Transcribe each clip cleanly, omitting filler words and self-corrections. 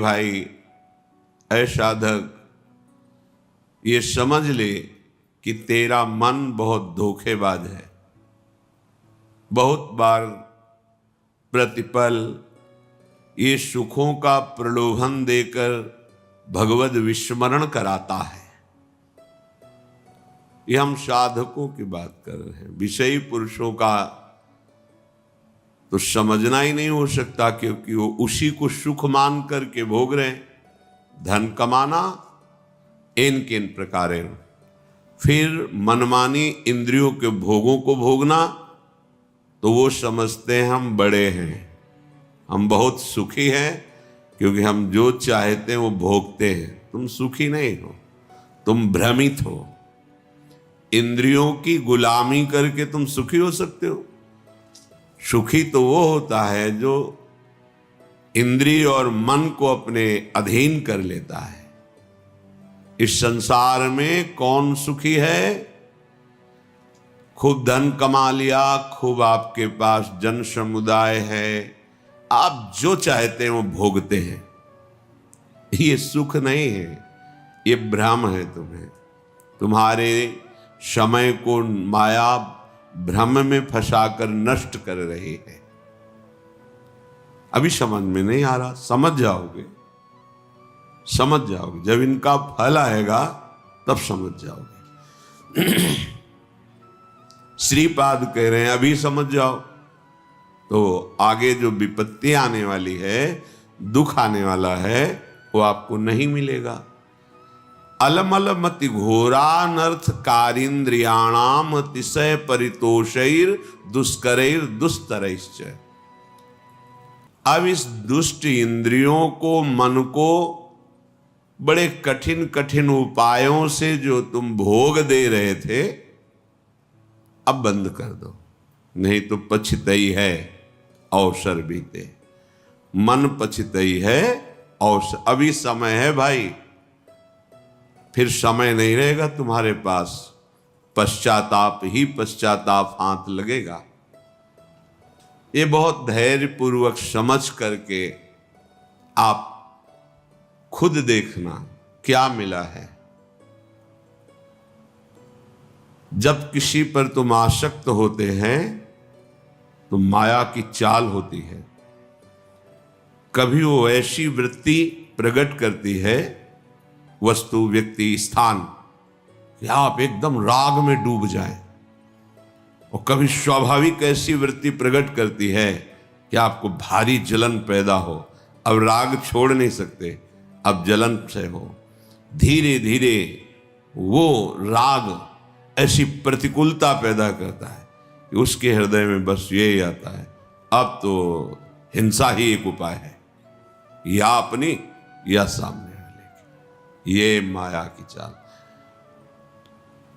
भाई ऐ साधक, ये समझ ले कि तेरा मन बहुत धोखेबाज है। बहुत बार प्रतिपल ये सुखों का प्रलोभन देकर भगवद विस्मरण कराता है। ये हम साधकों की बात कर रहे हैं। विषयी पुरुषों का तो समझना ही नहीं हो सकता, क्योंकि वो उसी को सुख मान करके भोग रहे हैं। धन कमाना इन किन प्रकारेण, फिर मनमानी इंद्रियों के भोगों को भोगना, तो वो समझते हैं हम बड़े हैं, हम बहुत सुखी हैं, क्योंकि हम जो चाहते हैं वो भोगते हैं। तुम सुखी नहीं हो, तुम भ्रमित हो। इंद्रियों की गुलामी करके तुम सुखी हो सकते हो? सुखी तो वो होता है जो इंद्रिय और मन को अपने अधीन कर लेता है। इस संसार में कौन सुखी है? खूब धन कमा लिया, खूब आपके पास जन समुदाय है, आप जो चाहते हैं वो भोगते हैं। ये सुख नहीं है, ये भ्रम है। तुम्हारे समय को माया भ्रम में फंसाकर नष्ट कर रही है। अभी समझ में नहीं आ रहा, समझ जाओगे, समझ जाओगे। जब इनका फल आएगा तब समझ जाओगे। श्रीपाद कह रहे हैं अभी समझ जाओ, तो आगे जो विपत्ति आने वाली है, दुख आने वाला है, वो आपको नहीं मिलेगा। अलमल मति घोरानर्थ कारिंद्रियाणाम अतिशय परितोषैर दुष्करैर दुस्तरैश्च। अब इस दुष्ट इंद्रियों को, मन को बड़े कठिन कठिन उपायों से जो तुम भोग दे रहे थे, अब बंद कर दो, नहीं तो पछतई है अवसर बीते। मन पछतई है अवसर। अभी समय है भाई, फिर समय नहीं रहेगा तुम्हारे पास। पश्चाताप ही पश्चाताप हाथ लगेगा। ये बहुत धैर्य पूर्वक समझ करके आप खुद देखना क्या मिला है। जब किसी पर तुम आसक्त होते हैं तो माया की चाल होती है। कभी वो ऐसी वृत्ति प्रकट करती है, वस्तु, व्यक्ति, स्थान, कि आप एकदम राग में डूब जाएं, और कभी स्वाभाविक ऐसी वृत्ति प्रकट करती है कि आपको भारी जलन पैदा हो। अब राग छोड़ नहीं सकते, अब जलन से हो। धीरे धीरे वो राग ऐसी प्रतिकूलता पैदा करता है कि उसके हृदय में बस यही आता है, अब तो हिंसा ही एक उपाय है, या अपनी या सामने वाले की। ये माया की चाल।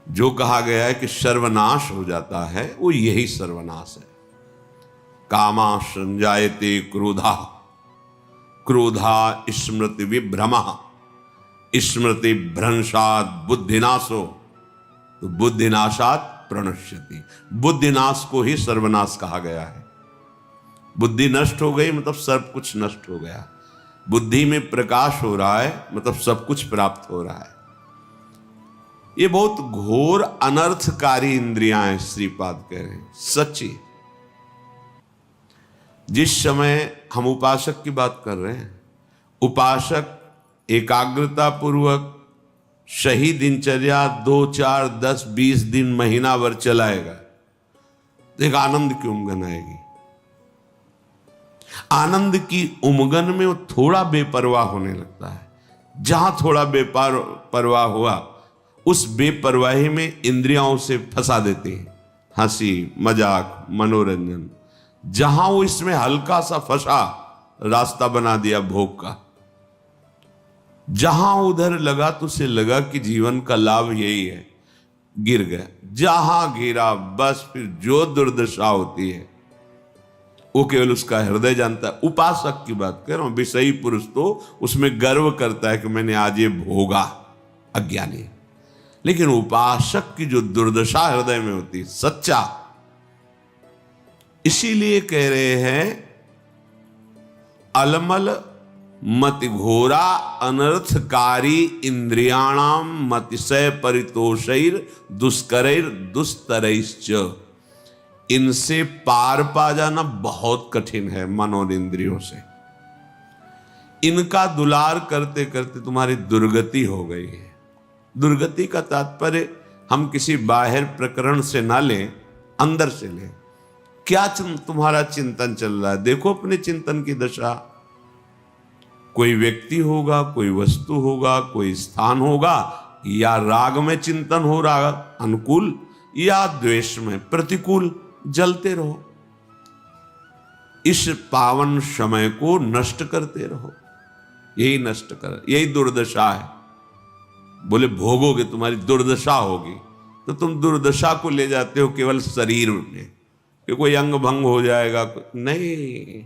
जो कहा गया है कि सर्वनाश हो जाता है, वो यही सर्वनाश है। कामा संजायते क्रोधा, क्रोधा स्मृति विभ्रमा, स्मृति भ्रंशात बुद्धिनाशो, तो बुद्धिनाशात प्रणश्यति। बुद्धिनाश को ही सर्वनाश कहा गया है। बुद्धि नष्ट हो गई मतलब सब कुछ नष्ट हो गया। बुद्धि में प्रकाश हो रहा है मतलब सब कुछ प्राप्त हो रहा है। ये बहुत घोर अनर्थकारी इंद्रियां हैं, श्रीपाद कह रहे हैं। सच्ची, जिस समय हम उपासक की बात कर रहे हैं, उपासक एकाग्रता पूर्वक सही दिनचर्या 2, 4, 10, 20 दिन, महीना भर चलाएगा तो एक आनंद की उमगन आएगी। आनंद की उमगन में वो थोड़ा बेपरवाह होने लगता है। जहां थोड़ा बेपरवाह हुआ, उस बेपरवाही में इंद्रियों से फंसा देते हैं। हंसी, मजाक, मनोरंजन, जहां वो इसमें हल्का सा फंसा, रास्ता बना दिया भोग का। जहां उधर लगा तो उसे लगा कि जीवन का लाभ यही है, गिर गया। जहां गिरा बस फिर जो दुर्दशा होती है वो केवल उसका हृदय जानता है। उपासक की बात कर रहा हूं। विषयी पुरुष तो उसमें गर्व करता है कि मैंने आज ये भोगा, अज्ञानी। लेकिन उपासक की जो दुर्दशा हृदय में होती है, सच्चा, इसीलिए कह रहे हैं अलमल मति घोरा अनर्थकारी इंद्रियाणाम मतिशय परितोषैर दुष्करैर दुस्तरैश्च। इनसे पार पा जाना बहुत कठिन है मन और इंद्रियों से। इनका दुलार करते करते तुम्हारी दुर्गति हो गई है। दुर्गति का तात्पर्य हम किसी बाहर प्रकरण से ना लें, अंदर से लें। क्या तुम्हारा चिंतन चल रहा है? देखो अपने चिंतन की दशा। कोई व्यक्ति होगा, कोई वस्तु होगा, कोई स्थान होगा, या राग में चिंतन हो रहा अनुकूल, या द्वेष में प्रतिकूल, जलते रहो। इस पावन समय को नष्ट करते रहो। यही नष्ट कर, यही दुर्दशा है। बोले भोगोगे तुम्हारी दुर्दशा होगी, तो तुम दुर्दशा को ले जाते हो केवल शरीर में कि कोई अंग भंग हो जाएगा। नहीं,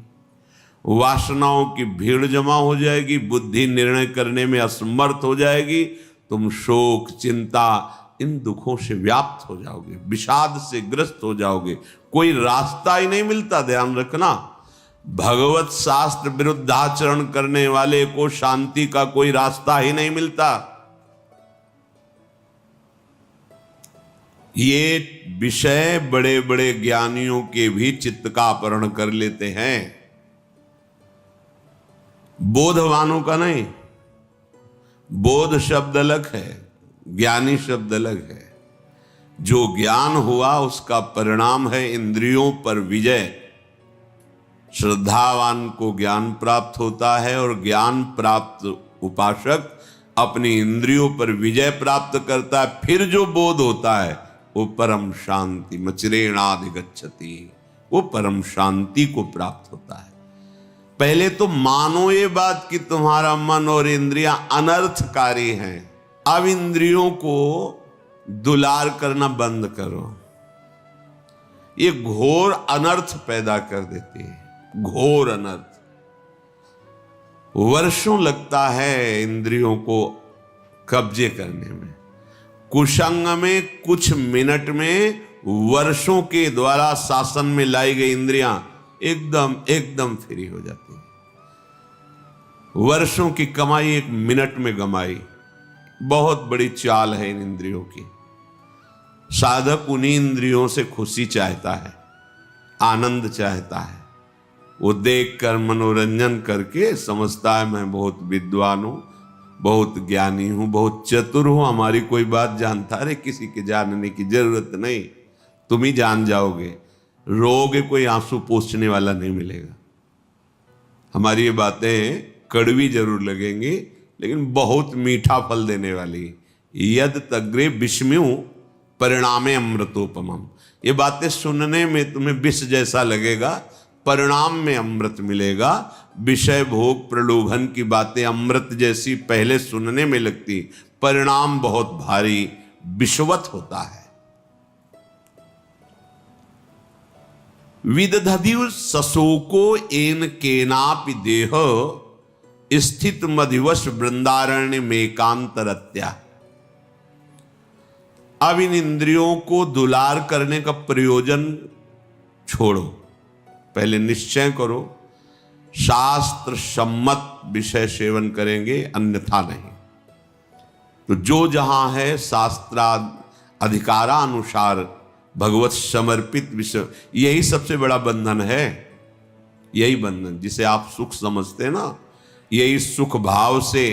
वासनाओं की भीड़ जमा हो जाएगी, बुद्धि निर्णय करने में असमर्थ हो जाएगी, तुम शोक चिंता इन दुखों से व्याप्त हो जाओगे, विषाद से ग्रस्त हो जाओगे, कोई रास्ता ही नहीं मिलता। ध्यान रखना, भगवत शास्त्र विरुद्ध आचरण करने वाले को शांति का कोई रास्ता ही नहीं मिलता। ये विषय बड़े बड़े ज्ञानियों के भी चित्त का अपहरण कर लेते हैं, बोधवानों का नहीं। बोध शब्द अलग है, ज्ञानी शब्द अलग है। जो ज्ञान हुआ उसका परिणाम है इंद्रियों पर विजय। श्रद्धावान को ज्ञान प्राप्त होता है और ज्ञान प्राप्त उपासक अपनी इंद्रियों पर विजय प्राप्त करता है। फिर जो बोध होता है वो परम शांति मचिरेणाधिगच्छति, वो परम शांति को प्राप्त होता है। पहले तो मानो ये बात कि तुम्हारा मन और इंद्रियां अनर्थकारी हैं। अब इंद्रियों को दुलार करना बंद करो। ये घोर अनर्थ पैदा कर देती है, घोर अनर्थ। वर्षों लगता है इंद्रियों को कब्जे करने में। कुसंग में कुछ मिनट में वर्षों के द्वारा शासन में लाई गई इंद्रियां एकदम फ्री हो जाती है। वर्षों की कमाई एक मिनट में गमाई। बहुत बड़ी चाल है इन इंद्रियों की। साधक उन्हीं इंद्रियों से खुशी चाहता है, आनंद चाहता है। वो देखकर मनोरंजन करके समझता है मैं बहुत विद्वान हूं, बहुत ज्ञानी हूं, बहुत चतुर हूं, हमारी कोई बात जानता। अरे किसी के जानने की जरूरत नहीं, तुम ही जान जाओगे। रोगे कोई आंसू पोंछने वाला नहीं मिलेगा। हमारी ये बातें कड़वी जरूर लगेंगी लेकिन बहुत मीठा फल देने वाली। यद तग्रे विषम्यु परिणामे अमृतोपमम। ये बातें सुनने में तुम्हें विष जैसा लगेगा, परिणाम में अमृत मिलेगा। विषय भोग प्रलोभन की बातें अमृत जैसी पहले सुनने में लगती, परिणाम बहुत भारी विषवत होता है। विदधदिव सशोको एन केनापि देह स्थित मधिवश वृंदारण्य में कांतरत्या। अब इन इंद्रियों को दुलार करने का प्रयोजन छोड़ो। पहले निश्चय करो शास्त्र सम्मत विषय सेवन करेंगे, अन्यथा नहीं। तो जो जहां है शास्त्रा अधिकारानुसार भगवत समर्पित विषय, यही सबसे बड़ा बंधन है। यही बंधन जिसे आप सुख समझते हैं ना, यही सुख भाव से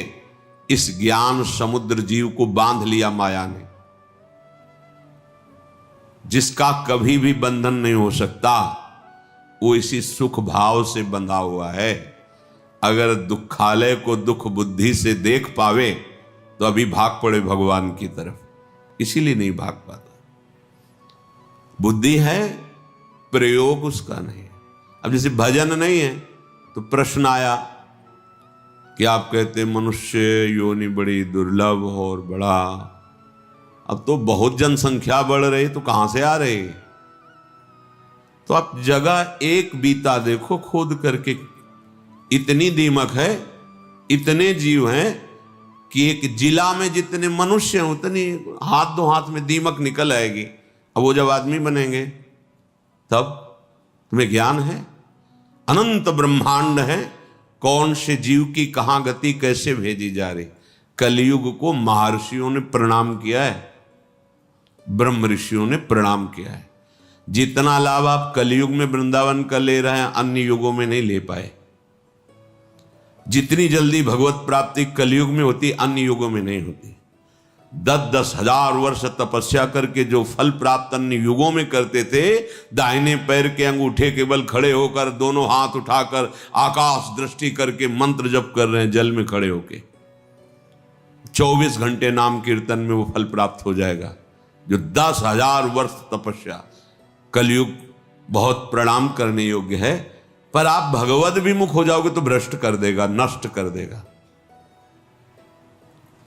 इस ज्ञान समुद्र जीव को बांध लिया माया ने, जिसका कभी भी बंधन नहीं हो सकता। वो इसी सुख भाव से बंधा हुआ है। अगर दुखालय को दुख बुद्धि से देख पावे तो अभी भाग पड़े भगवान की तरफ, इसीलिए नहीं भाग पाता। बुद्धि है, प्रयोग उसका नहीं है। अब जैसे भजन नहीं है तो प्रश्न आया कि आप कहते मनुष्य योनि बड़ी दुर्लभ और बड़ा, अब तो बहुत जनसंख्या बढ़ रही, तो कहां से आ रही? तो आप जगह एक बीता देखो खोद करके। इतनी दीमक है, इतने जीव हैं कि एक जिला में जितने मनुष्य हैं उतनी हाथ दो हाथ में दीमक निकल आएगी। अब वो जब आदमी बनेंगे तब तुम्हें ज्ञान है, अनंत ब्रह्मांड है, कौन से जीव की कहां गति कैसे भेजी जा रही। कलयुग को महर्षियों ने प्रणाम किया है, ब्रह्म ऋषियों ने प्रणाम किया है। जितना लाभ आप कलयुग में वृंदावन का ले रहे हैं अन्य युगों में नहीं ले पाए। जितनी जल्दी भगवत प्राप्ति कलयुग में होती अन्य युगों में नहीं होती। 10-10 हजार वर्ष तपस्या करके जो फल प्राप्त अन्य युगों में करते थे, दाहिने पैर के अंगूठे के बल खड़े होकर दोनों हाथ उठाकर आकाश दृष्टि करके मंत्र जप कर रहे हैं, जल में खड़े होके 24 घंटे नाम कीर्तन में वो फल प्राप्त हो जाएगा। जो 10,000 वर्ष तपस्या, कलयुग बहुत प्रणाम करने योग्य है। पर आप भगवद विमुख हो जाओगे तो भ्रष्ट कर देगा, नष्ट कर देगा।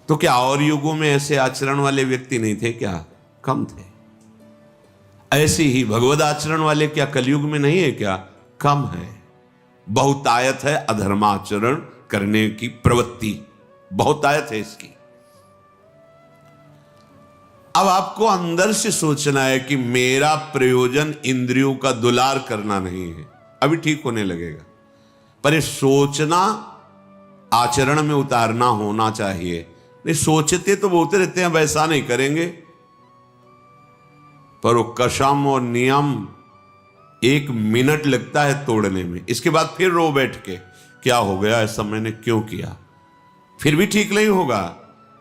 तो क्या और युगों में ऐसे आचरण वाले व्यक्ति नहीं थे क्या? कम थे। ऐसे ही भगवद आचरण वाले क्या कलयुग में नहीं है क्या? कम है। बहुतायत है अधर्माचरण करने की प्रवृत्ति, बहुतायत है इसकी। अब आपको अंदर से सोचना है कि मेरा प्रयोजन इंद्रियों का दुलार करना नहीं है। अभी ठीक होने लगेगा, पर ये सोचना आचरण में उतारना होना चाहिए। नहीं सोचते तो बोलते रहते हैं वैसा नहीं करेंगे, पर वो कसम और नियम 1 मिनट लगता है तोड़ने में। इसके बाद फिर रो बैठ के क्या हो गया, ऐसा मैंने क्यों किया। फिर भी ठीक नहीं होगा,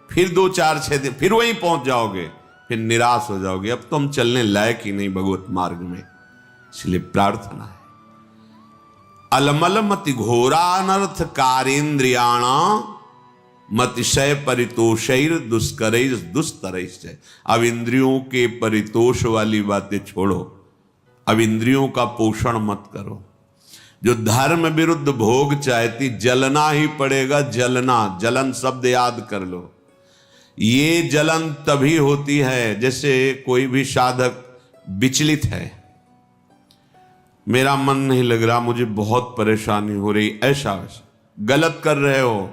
फिर 2, 4, 6 दिन फिर वहीं पहुंच जाओगे, फिर निराश हो जाओगे। अब तो हम चलने लायक ही नहीं भगवत मार्ग में। इसलिए प्रार्थना है, अलमल मति घोरानर्थ कारेन्द्रियाण मतिशय परितोषैर दुष्करैर दुस्तरैश्च। अब इंद्रियों के परितोष वाली बातें छोड़ो, अब इंद्रियों का पोषण मत करो। जो धर्म विरुद्ध भोग चाहती, जलना ही पड़ेगा। जलना, जलन शब्द याद कर लो। ये जलन तभी होती है जैसे कोई भी साधक विचलित है, मेरा मन नहीं लग रहा, मुझे बहुत परेशानी हो रही, ऐसा वैसा। गलत कर रहे हो,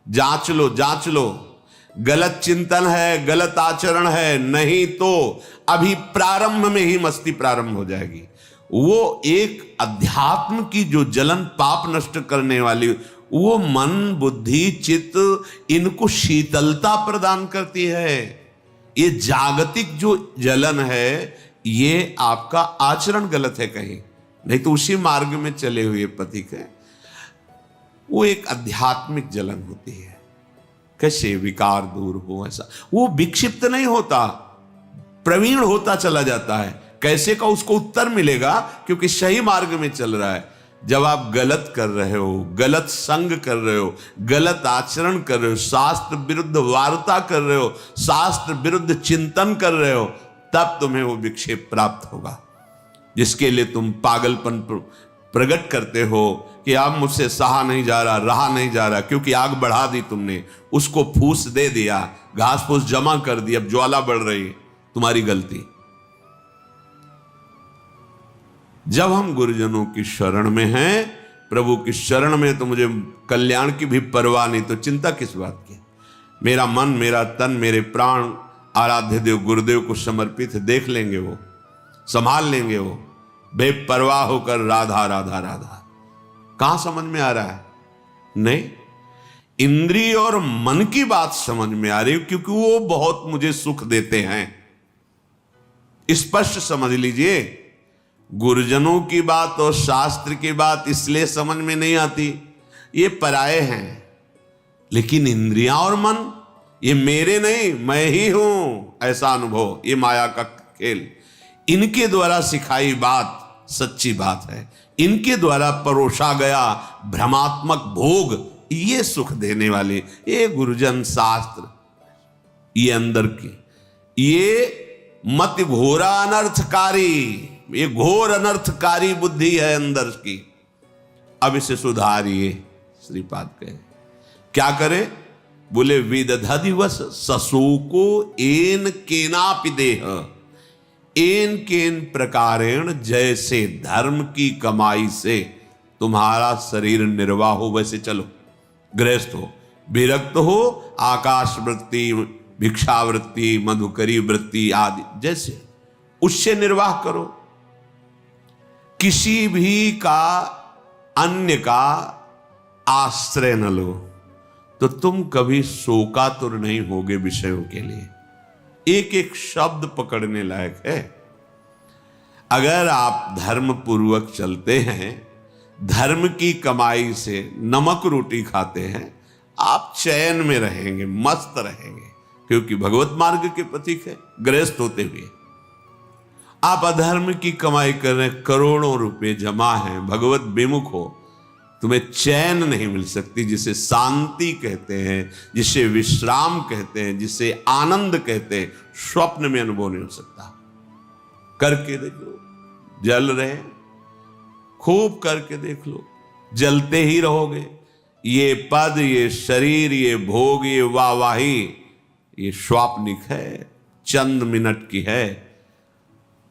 जांच लो, जांच लो। गलत चिंतन है, गलत आचरण है, नहीं तो अभी प्रारंभ में ही मस्ती प्रारंभ हो जाएगी। वो एक अध्यात्म की जो जलन पाप नष्ट करने वाली, वो मन बुद्धि चित्त इनको शीतलता प्रदान करती है। ये जागतिक जो जलन है, ये आपका आचरण गलत है कहीं, नहीं तो उसी मार्ग में चले हुए पथिक है। वो एक आध्यात्मिक जलन होती है। कैसे विकार दूर हो, ऐसा वो विक्षिप्त नहीं होता, प्रवीण होता चला जाता है। कैसे का उसको उत्तर मिलेगा, क्योंकि सही मार्ग में चल रहा है। जब आप गलत कर रहे हो, गलत संग कर रहे हो, गलत आचरण कर रहे हो, शास्त्र विरुद्ध वार्ता कर रहे हो, शास्त्र विरुद्ध चिंतन कर रहे हो, तब तुम्हें वो विक्षेप प्राप्त होगा, जिसके लिए तुम पागलपन प्रकट करते हो कि अब मुझसे सहा नहीं जा रहा, रहा नहीं जा रहा, क्योंकि आग बढ़ा दी तुमने, उसको फूस दे दिया, घास फूस जमा कर दी, अब ज्वाला बढ़ रही, तुम्हारी गलती। जब हम गुरुजनों की शरण में हैं, प्रभु की शरण में, तो मुझे कल्याण की भी परवाह नहीं, तो चिंता किस बात की। मेरा मन, मेरा तन, मेरे प्राण आराध्य देव गुरुदेव को समर्पित है, देख लेंगे वो, संभाल लेंगे वो, बेपरवाह होकर राधा राधा राधा। कहां समझ में आ रहा है? नहीं, इंद्रिय और मन की बात समझ में आ रही है, क्योंकि वो बहुत मुझे सुख देते हैं। स्पष्ट समझ लीजिए, गुरुजनों की बात और शास्त्र की बात इसलिए समझ में नहीं आती, ये पराये हैं। लेकिन इंद्रियां और मन, ये मेरे नहीं, मैं ही हूं, ऐसा अनुभव, ये माया का खेल, इनके द्वारा सिखाई बात सच्ची बात है। इनके द्वारा परोसा गया भ्रमात्मक भोग, ये सुख देने वाले, ये गुरुजन शास्त्र, ये अंदर की, ये मत घोरा अनर्थकारी, ये घोर अनर्थकारी बुद्धि है अंदर की। अब इसे सुधारिए, श्रीपाद कहे। क्या करे? बोले विदधदिवस ससुको एन केनापि देह, एन केन प्रकारेण, जैसे धर्म की कमाई से तुम्हारा शरीर निर्वाह हो वैसे चलो। गृहस्थ हो, विरक्त हो, आकाश वृत्ति, भिक्षावृत्ति, मधुकरी वृत्ति आदि, जैसे उससे निर्वाह करो। किसी भी का, अन्य का आश्रय न लो तो तुम कभी शोकातुर नहीं होगे विषयों के लिए। एक एक शब्द पकड़ने लायक है। अगर आप धर्म पूर्वक चलते हैं, धर्म की कमाई से नमक रोटी खाते हैं, आप चैन में रहेंगे, मस्त रहेंगे, क्योंकि भगवत मार्ग के प्रतीक है गृहस्थ होते हुए। आप अधर्म की कमाई कर रहे हैं, करोड़ों रुपए जमा हैं, भगवत विमुख हो, तुम्हें चैन नहीं मिल सकती, जिसे शांति कहते हैं, जिसे विश्राम कहते हैं, जिसे आनंद कहते हैं, स्वप्न में अनुभव नहीं हो सकता। करके देखो, जल रहे, खूब करके देख लो, जलते ही रहोगे। ये पद, ये शरीर, ये भोग, ये वाहवाही, ये स्वाप्निक है, चंद मिनट की है।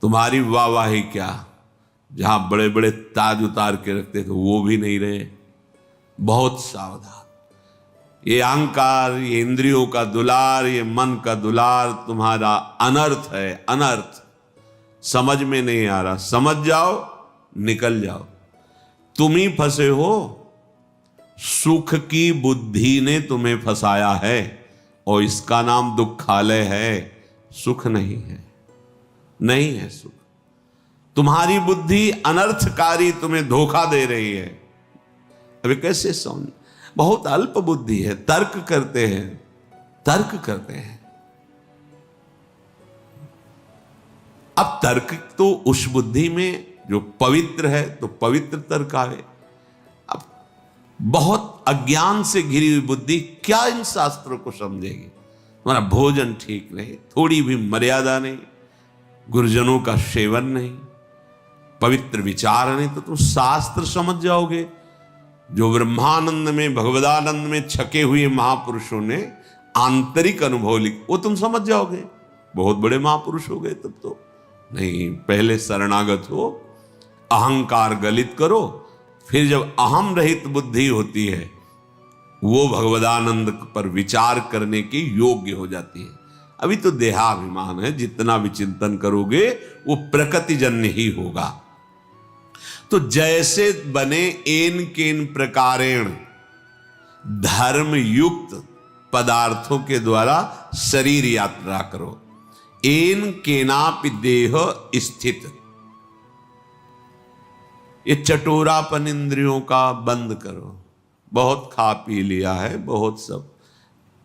तुम्हारी वाहवाही क्या, जहां बड़े बड़े ताज उतार के रखते थे वो भी नहीं रहे। बहुत सावधान। ये अहंकार, ये इंद्रियों का दुलार, ये मन का दुलार तुम्हारा अनर्थ है, अनर्थ। समझ में नहीं आ रहा, समझ जाओ, निकल जाओ। तुम ही फंसे हो, सुख की बुद्धि ने तुम्हें फंसाया है, और इसका नाम दुखालय है, सुख नहीं है, नहीं है सुख। तुम्हारी बुद्धि अनर्थकारी तुम्हें धोखा दे रही है। अभी कैसे समझ, बहुत अल्प बुद्धि है, तर्क करते हैं, तर्क करते हैं। अब तर्क तो उस बुद्धि में जो पवित्र है, तो पवित्र तर्क आवे। अब बहुत अज्ञान से घिरी हुई बुद्धि क्या इन शास्त्रों को समझेगी? तुम्हारा भोजन ठीक नहीं, थोड़ी भी मर्यादा नहीं, गुरुजनों का सेवन नहीं, पवित्र विचार नहीं, तो तुम शास्त्र समझ जाओगे। जो ब्रह्मानंद में, भगवदानंद में छके हुए महापुरुषों ने आंतरिक अनुभव लिख, वो तुम समझ जाओगे। बहुत बड़े महापुरुष हो गए तब तो। नहीं, पहले शरणागत हो, अहंकार गलित करो, फिर जब अहम रहित बुद्धि होती है, वो भगवदानंद पर विचार करने के योग्य हो जाती है। अभी तो देहाभिमान है, जितना भी चिंतन करोगे वो प्रकृतिजन्य ही होगा। तो जैसे बने एन केन प्रकारेण धर्म युक्त पदार्थों के द्वारा शरीर यात्रा करो। एन केनापि देह स्थित, ये चटोरापन इंद्रियों का बंद करो। बहुत खा पी लिया है, बहुत सब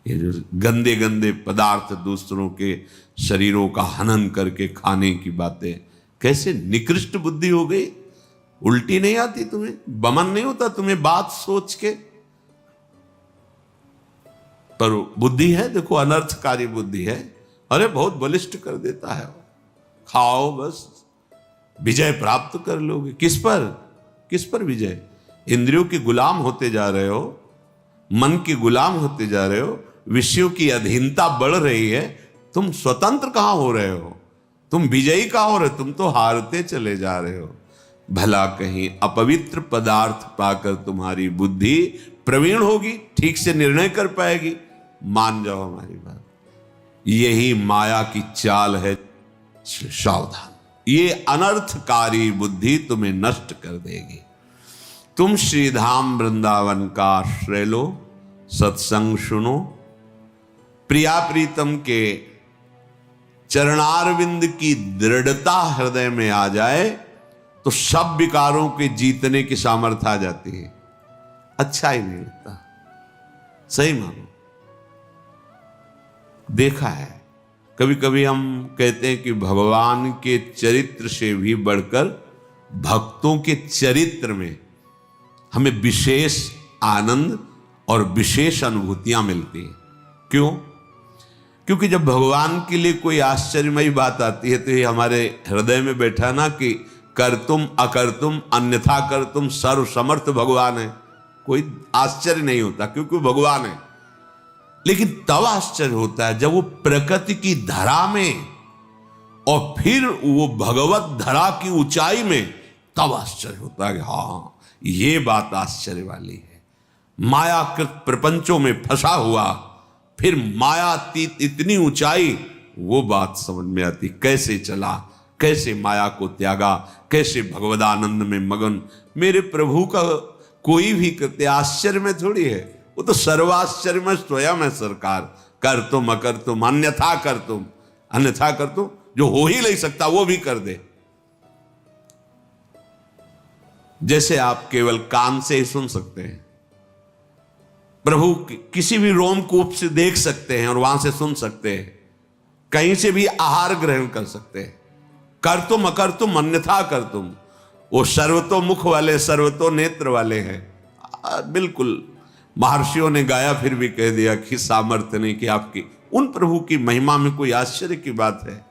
ये जो गंदे गंदे पदार्थ दूसरों के शरीरों का हनन करके खाने की बातें, कैसे निकृष्ट बुद्धि हो गई। उल्टी नहीं आती तुम्हें, बमन नहीं होता तुम्हें बात सोच के? पर बुद्धि है, देखो अनर्थकारी बुद्धि है। अरे बहुत बलिष्ठ कर देता है, खाओ बस, विजय प्राप्त कर लोगे। किस पर, किस पर विजय? इंद्रियों के गुलाम होते जा रहे हो, मन के गुलाम होते जा रहे हो, विषयों की अधीनता बढ़ रही है। तुम स्वतंत्र कहां हो रहे हो, तुम विजयी कहां हो रहे हो? तुम तो हारते चले जा रहे हो। भला कहीं अपवित्र पदार्थ पाकर तुम्हारी बुद्धि प्रवीण होगी, ठीक से निर्णय कर पाएगी? मान जाओ हमारी बात, यही माया की चाल है। सावधान, ये अनर्थकारी बुद्धि तुम्हें नष्ट कर देगी। तुम श्रीधाम वृंदावन का आश्रय लो, सत्संग सुनो, प्रिया प्रीतम के चरणारविंद की दृढ़ता हृदय में आ जाए तो सब विकारों के जीतने की सामर्थ्य आ जाती है। अच्छा ही नहीं लगता, सही मानो। देखा है, कभी कभी हम कहते हैं कि भगवान के चरित्र से भी बढ़कर भक्तों के चरित्र में हमें विशेष आनंद और विशेष अनुभूतियां मिलती हैं। क्यों? क्योंकि जब भगवान के लिए कोई आश्चर्यमयी बात आती है तो ये हमारे हृदय में बैठा ना कि कर तुम अकर तुम अन्यथा कर तुम, सर्व समर्थ भगवान है, कोई आश्चर्य नहीं होता क्योंकि वो भगवान है। लेकिन तब आश्चर्य होता है जब वो प्रकृति की धरा में और फिर वो भगवत धरा की ऊंचाई में, तब आश्चर्य होता है कि हाँ ये बात आश्चर्य वाली है। मायाकृत प्रपंचों में फंसा हुआ, फिर मायातीत इतनी ऊंचाई, वो बात समझ में आती। कैसे चला, कैसे माया को त्यागा, कैसे भगवदानंद में मगन। मेरे प्रभु का कोई भी कृत्य आश्चर्य में थोड़ी है, वो तो सर्वाश्चर्य में स्वयं है सरकार। कर तुम अकर तुम अन्यथा कर तुम, अन्यथा कर तुम, जो हो ही नहीं सकता वो भी कर दे। जैसे आप केवल कान से ही सुन सकते हैं, प्रभु किसी भी रोमकूप से देख सकते हैं और वहां से सुन सकते हैं, कहीं से भी आहार ग्रहण कर सकते हैं। कर तुम अकर तुम अन्यथा कर तुम, वो सर्वतोमुख वाले सर्वतो नेत्र वाले हैं। बिल्कुल महर्षियों ने गाया फिर भी कह दिया कि सामर्थ्य नहीं कि आपकी। उन प्रभु की महिमा में कोई आश्चर्य की बात है?